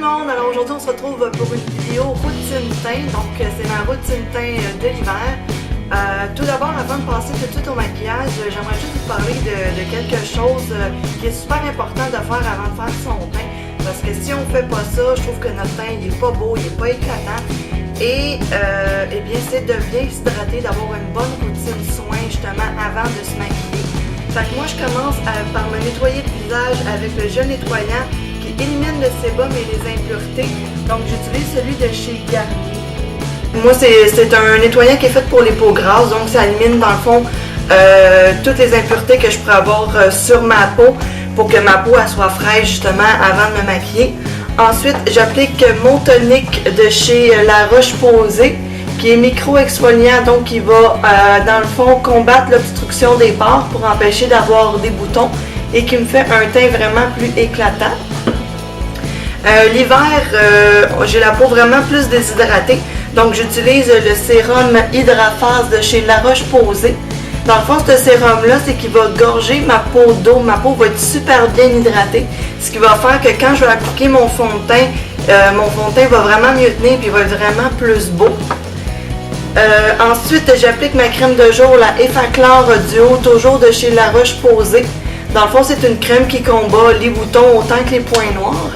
monde, alors aujourd'hui on se retrouve pour une vidéo routine teint, donc c'est ma routine teint de l'hiver. Tout d'abord, avant de passer tout de suite au maquillage, j'aimerais juste vous parler de quelque chose qui est super important de faire avant de faire son teint. Parce que si on ne fait pas ça, je trouve que notre teint il est pas beau, il est pas éclatant. Et bien c'est de bien s'hydrater, d'avoir une bonne routine soin justement avant de se maquiller. Fait que moi je commence par me nettoyer le visage avec le gel nettoyant qui élimine le sébum et les impuretés. Donc j'utilise celui de chez Garnier. Moi c'est un nettoyant qui est fait pour les peaux grasses, donc ça élimine dans le fond toutes les impuretés que je pourrais avoir sur ma peau pour que ma peau elle soit fraîche justement avant de me maquiller. Ensuite j'applique mon tonique de chez La Roche-Posay qui est micro-exfoliant, donc qui va dans le fond combattre l'obstruction des pores pour empêcher d'avoir des boutons et qui me fait un teint vraiment plus éclatant. L'hiver, j'ai la peau vraiment plus déshydratée, donc j'utilise le sérum Hydraphase de chez La Roche-Posay. Dans le fond, ce sérum-là, c'est qu'il va gorger ma peau d'eau. Ma peau va être super bien hydratée, ce qui va faire que quand je vais appliquer mon fond de teint va vraiment mieux tenir et il va être vraiment plus beau. Ensuite, j'applique ma crème de jour, la Effaclar Duo, toujours de chez La Roche-Posay. Dans le fond, c'est une crème qui combat les boutons autant que les points noirs.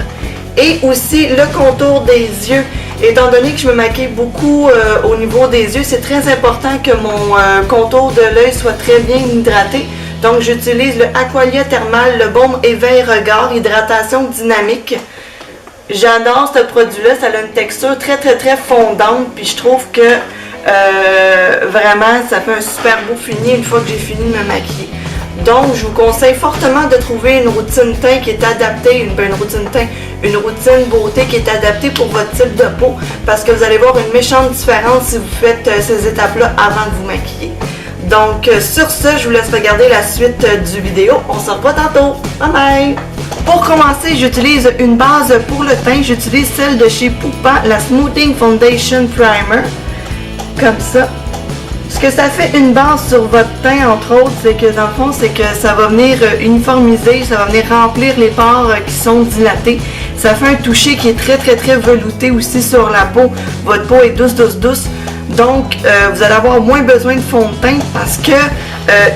Et aussi le contour des yeux. Étant donné que je me maquille beaucoup au niveau des yeux, c'est très important que mon contour de l'œil soit très bien hydraté. Donc j'utilise le Aqualia Thermal, le baume éveil regard, hydratation dynamique. J'adore ce produit-là, ça a une texture très fondante, puis je trouve que vraiment ça fait un super beau fini une fois que j'ai fini de me maquiller. Donc je vous conseille fortement de trouver une routine teint qui est adaptée, une routine beauté qui est adaptée pour votre type de peau, parce que vous allez voir une méchante différence si vous faites ces étapes-là avant de vous maquiller. Donc sur ce, je vous laisse regarder la suite du vidéo. On se revoit tantôt. Bye bye! Pour commencer, j'utilise une base pour le teint. J'utilise celle de chez Poupa, la Smoothing Foundation Primer. Comme ça. Ce que ça fait une base sur votre teint, entre autres, c'est que dans le fond, c'est que ça va venir uniformiser, ça va venir remplir les pores qui sont dilatés. Ça fait un toucher qui est très velouté aussi sur la peau. Votre peau est douce. Donc, vous allez avoir moins besoin de fond de teint parce que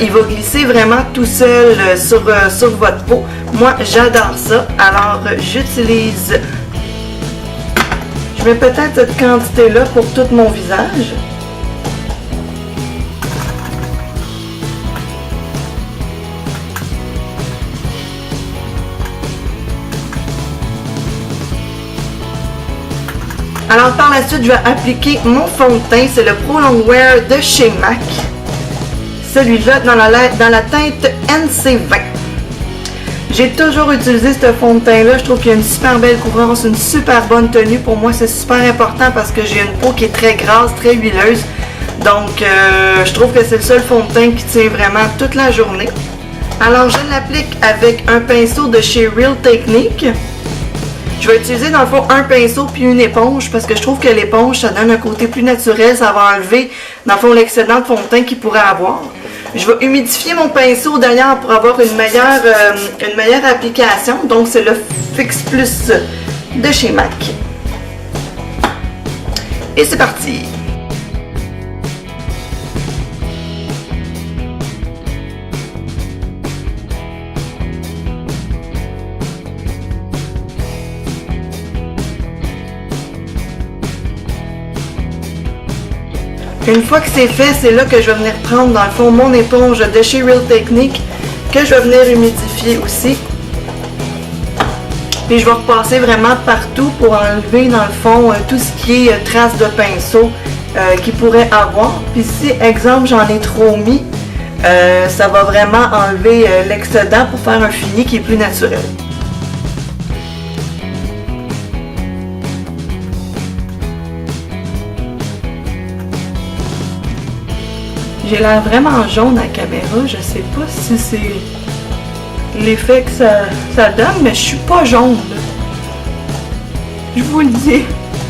il va glisser vraiment tout seul sur votre peau. Moi, j'adore ça. Alors, j'utilise... Je mets peut-être cette quantité-là pour tout mon visage. Alors par la suite, je vais appliquer mon fond de teint, c'est le Pro Longwear de chez MAC. Celui-là dans la teinte NC20. J'ai toujours utilisé ce fond de teint-là, je trouve qu'il y a une super belle couvrance, une super bonne tenue. Pour moi, c'est super important parce que j'ai une peau qui est très grasse, très huileuse. Donc, je trouve que c'est le seul fond de teint qui tient vraiment toute la journée. Alors, je l'applique avec un pinceau de chez Real Technique. Je vais utiliser dans le fond un pinceau puis une éponge parce que je trouve que l'éponge ça donne un côté plus naturel, ça va enlever dans le fond l'excédent de fond de teint qu'il pourrait avoir. Je vais humidifier mon pinceau d'ailleurs pour avoir une meilleure application, donc c'est le Fix Plus de chez MAC. Et c'est parti! Une fois que c'est fait, c'est là que je vais venir prendre dans le fond mon éponge de chez Real Technique que je vais venir humidifier aussi. Puis je vais repasser vraiment partout pour enlever dans le fond tout ce qui est traces de pinceau qu'il pourrait avoir. Puis si, exemple, j'en ai trop mis, ça va vraiment enlever l'excédent pour faire un fini qui est plus naturel. J'ai l'air vraiment jaune à la caméra, je sais pas si c'est l'effet que ça donne, mais je suis pas jaune. Je vous le dis.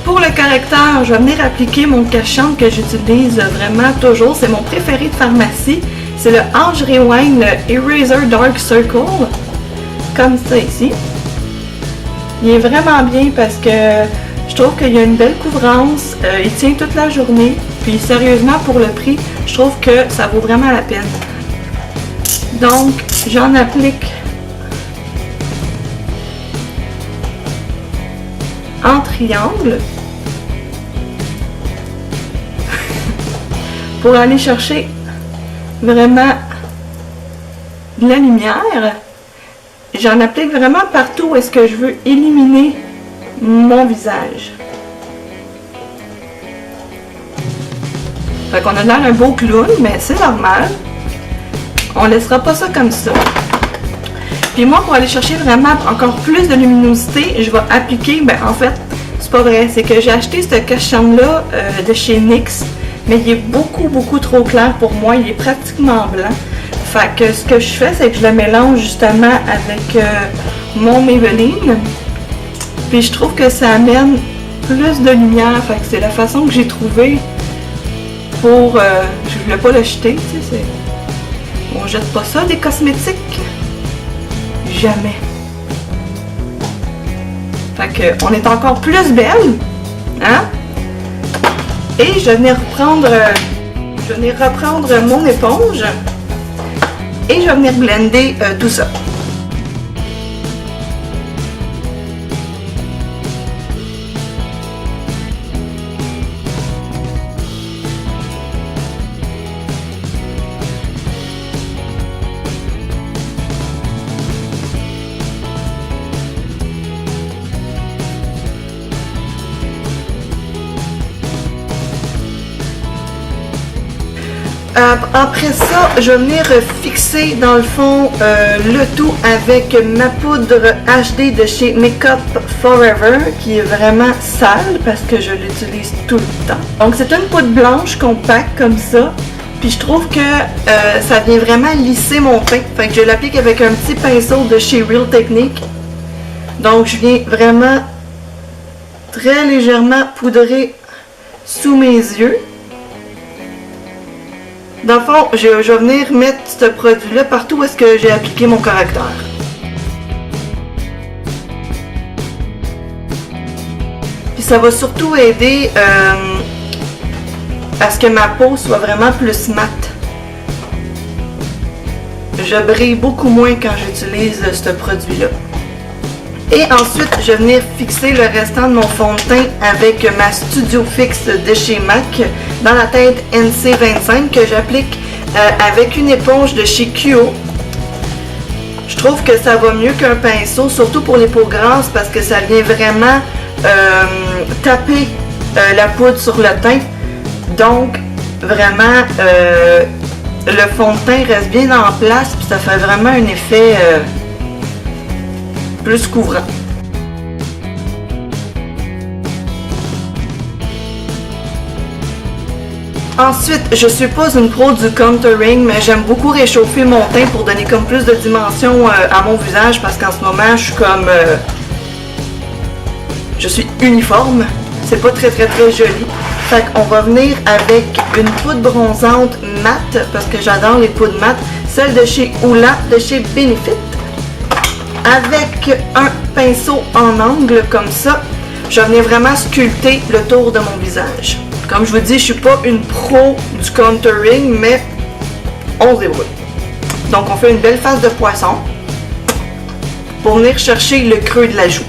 Pour le correcteur, je vais venir appliquer mon cache-chambre que j'utilise vraiment toujours. C'est mon préféré de pharmacie. C'est le Age Rewind Eraser Dark Circle. Comme ça ici. Il est vraiment bien parce que je trouve qu'il y a une belle couvrance, il tient toute la journée, puis sérieusement pour le prix, je trouve que ça vaut vraiment la peine. Donc, j'en applique en triangle pour aller chercher vraiment de la lumière. J'en applique vraiment partout où est-ce que je veux éliminer mon visage. Fait qu'on a l'air d'un beau clown, mais c'est normal. On laissera pas ça comme ça. Puis moi, pour aller chercher vraiment encore plus de luminosité, je vais appliquer, ben en fait, c'est pas vrai, c'est que j'ai acheté ce cache-charme-là de chez NYX, mais il est beaucoup trop clair pour moi, il est pratiquement blanc. Fait que ce que je fais, c'est que je le mélange justement avec mon Maybelline. Puis je trouve que ça amène plus de lumière, fait que c'est la façon que j'ai trouvé pour... je voulais pas le jeter, tu sais, on jette pas ça, des cosmétiques. Jamais. Fait que on est encore plus belle, hein? Et je vais reprendre mon éponge et je vais venir blender tout ça. Après ça, je vais venir fixer dans le fond le tout avec ma poudre HD de chez Makeup Forever qui est vraiment sale parce que je l'utilise tout le temps. Donc c'est une poudre blanche compacte comme ça. Puis je trouve que ça vient vraiment lisser mon teint. Fait que je l'applique avec un petit pinceau de chez Real Technique. Donc je viens vraiment très légèrement poudrer sous mes yeux. Dans le fond, je vais venir mettre ce produit-là partout où est-ce que j'ai appliqué mon correcteur. Puis ça va surtout aider à ce que ma peau soit vraiment plus mate. Je brille beaucoup moins quand j'utilise ce produit-là. Et ensuite, je vais venir fixer le restant de mon fond de teint avec ma Studio Fix de chez MAC dans la teinte NC25 que j'applique avec une éponge de chez QO. Je trouve que ça va mieux qu'un pinceau, surtout pour les peaux grasses parce que ça vient vraiment taper la poudre sur le teint. Donc, vraiment, le fond de teint reste bien en place puis ça fait vraiment un effet... plus couvrant. Ensuite, je suis pas une pro du contouring, mais j'aime beaucoup réchauffer mon teint pour donner comme plus de dimension à mon visage parce qu'en ce moment, je suis comme... je suis uniforme. C'est pas très joli. Fait qu'on va venir avec une poudre bronzante mat parce que j'adore les poudres mat. Celle de chez Oula, de chez Benefit. Avec un pinceau en angle comme ça, je vais venir vraiment sculpter le tour de mon visage. Comme je vous dis, je suis pas une pro du contouring, mais on se débrouille. Donc on fait une belle face de poisson pour venir chercher le creux de la joue.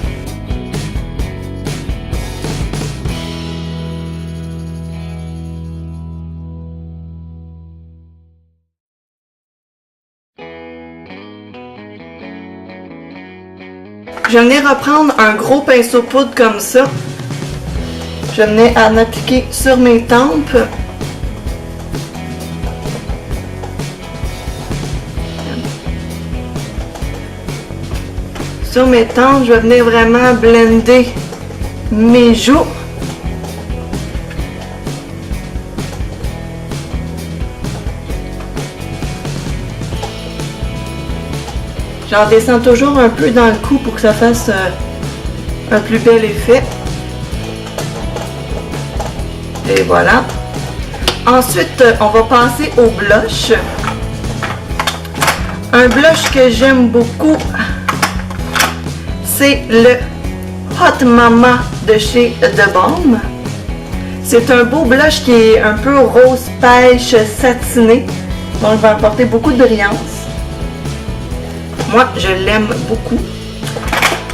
Je venais reprendre un gros pinceau poudre comme ça. Je venais en appliquer sur mes tempes. Sur mes tempes, je vais venir vraiment blender mes joues. J'en descends toujours un peu dans le cou pour que ça fasse un plus bel effet. Et voilà. Ensuite, on va passer au blush. Un blush que j'aime beaucoup, c'est le Hot Mama de chez The Balm. C'est un beau blush qui est un peu rose pêche satiné, donc il va apporter beaucoup de brillance. Moi, je l'aime beaucoup.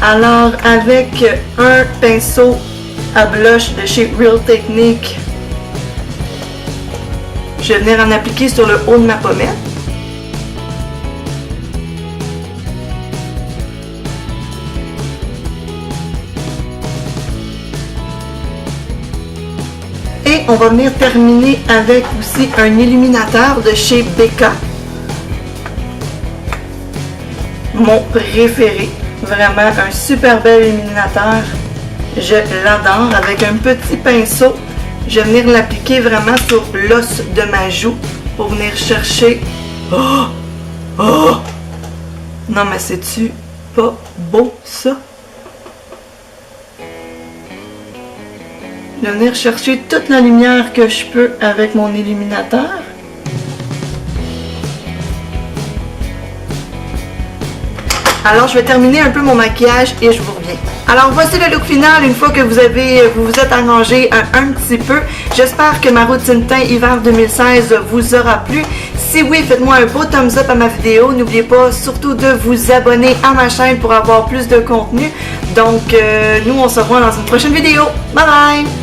Alors, avec un pinceau à blush de chez Real Technique, je vais venir en appliquer sur le haut de ma pommette. Et on va venir terminer avec aussi un illuminateur de chez Becca. Mon préféré. Vraiment un super bel illuminateur. Je l'adore. Avec un petit pinceau, je vais venir l'appliquer vraiment sur l'os de ma joue pour venir chercher... Oh! Oh! Non mais c'est-tu pas beau ça? Je vais venir chercher toute la lumière que je peux avec mon illuminateur. Alors, je vais terminer un peu mon maquillage et je vous reviens. Alors, voici le look final une fois que vous vous êtes arrangé un petit peu. J'espère que ma routine teint hiver 2016 vous aura plu. Si oui, faites-moi un beau thumbs up à ma vidéo. N'oubliez pas surtout de vous abonner à ma chaîne pour avoir plus de contenu. Donc, nous, on se revoit dans une prochaine vidéo. Bye bye!